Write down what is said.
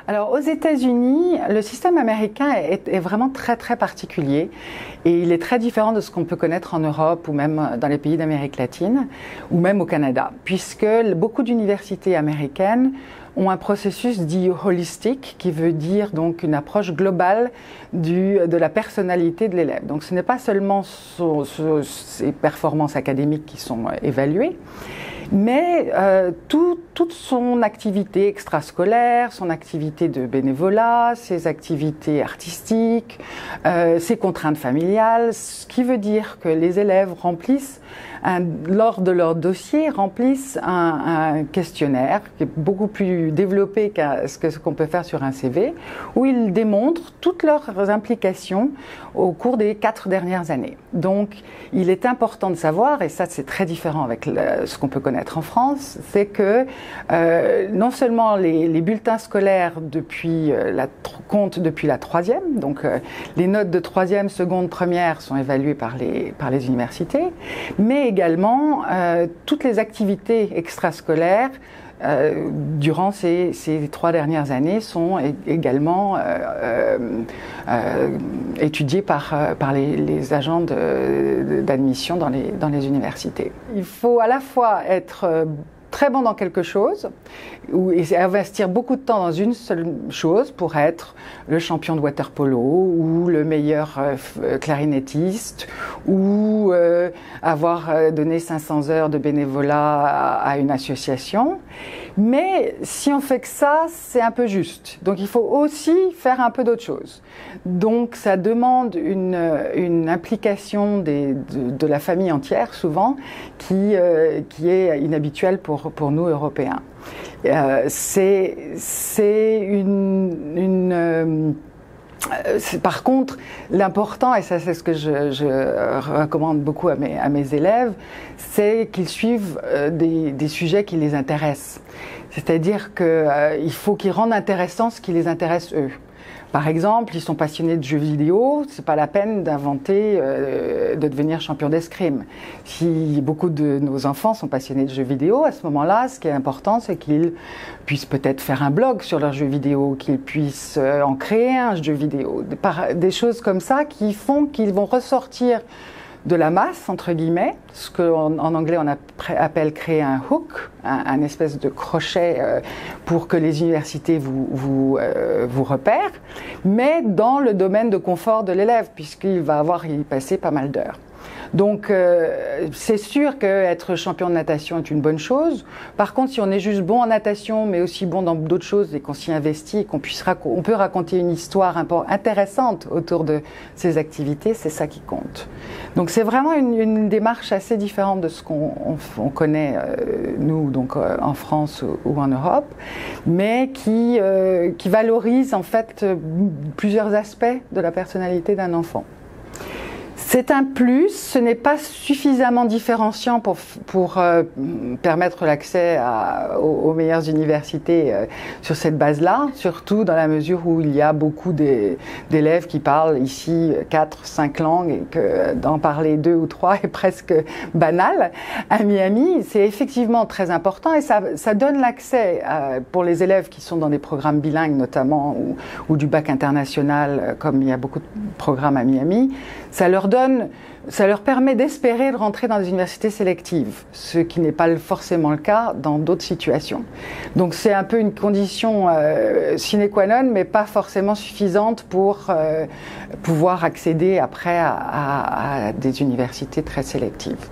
Alors aux États-Unis, le système américain est vraiment très très particulier et il est très différent de ce qu'on peut connaître en Europe ou même dans les pays d'Amérique latine ou même au Canada, puisque beaucoup d'universités américaines ont un processus dit holistique qui veut dire donc une approche globale de la personnalité de l'élève. Donc ce n'est pas seulement ses performances académiques qui sont évaluées, mais toute son activité extrascolaire, son activité de bénévolat, ses activités artistiques, ses contraintes familiales, ce qui veut dire que les élèves lors de leur dossier, remplissent un questionnaire qui est beaucoup plus développé que ce qu'on peut faire sur un CV, où ils démontrent toutes leurs implications au cours des 4 dernières années. Donc, il est important de savoir, et ça c'est très différent avec ce qu'on peut connaître en France, c'est que non seulement les bulletins scolaires comptent depuis la 3e, donc les notes de 3e, seconde, première sont évaluées par les universités, mais également toutes les activités extrascolaires durant ces 3 dernières années sont également étudiées par les agents d'admission dans les universités. Il faut à la fois être très bon dans quelque chose et investir beaucoup de temps dans une seule chose pour être le champion de water-polo ou le meilleur clarinettiste ou avoir donné 500 heures de bénévolat à une association. Mais si on fait que ça, c'est un peu juste. Donc il faut aussi faire un peu d'autres choses. Donc ça demande une implication de la famille entière, souvent, qui est inhabituelle pour nous, Européens. Par contre, l'important, et ça c'est ce que je recommande beaucoup à mes élèves, c'est qu'ils suivent des sujets qui les intéressent. C'est-à-dire qu'il faut qu'ils rendent intéressant ce qui les intéresse eux. Par exemple, ils sont passionnés de jeux vidéo, c'est pas la peine d'inventer de devenir champion d'escrime. Si beaucoup de nos enfants sont passionnés de jeux vidéo, à ce moment-là, ce qui est important, c'est qu'ils puissent peut-être faire un blog sur leurs jeux vidéo, qu'ils puissent en créer un jeu vidéo, des choses comme ça qui font qu'ils vont ressortir de la masse, entre guillemets, ce qu'en anglais on appelle créer un hook, un espèce de crochet pour que les universités vous repèrent, mais dans le domaine de confort de l'élève, puisqu'il va y passer pas mal d'heures. Donc c'est sûr qu'être champion de natation est une bonne chose. Par contre, si on est juste bon en natation, mais aussi bon dans d'autres choses et qu'on s'y investit et on peut raconter une histoire intéressante autour de ces activités, c'est ça qui compte. Donc c'est vraiment une démarche assez différente de ce qu'on connaît nous donc en France ou en Europe, mais qui valorise en fait plusieurs aspects de la personnalité d'un enfant. C'est un plus, ce n'est pas suffisamment différenciant pour permettre l'accès aux meilleures universités sur cette base-là, surtout dans la mesure où il y a beaucoup d'élèves qui parlent ici 4, 5 langues et que d'en parler 2 ou 3 est presque banal. À Miami, c'est effectivement très important et ça donne l'accès pour les élèves qui sont dans des programmes bilingues notamment ou du bac international, comme il y a beaucoup de programmes à Miami, ça leur permet d'espérer de rentrer dans des universités sélectives, ce qui n'est pas forcément le cas dans d'autres situations. Donc c'est un peu une condition sine qua non, mais pas forcément suffisante pour pouvoir accéder après à des universités très sélectives.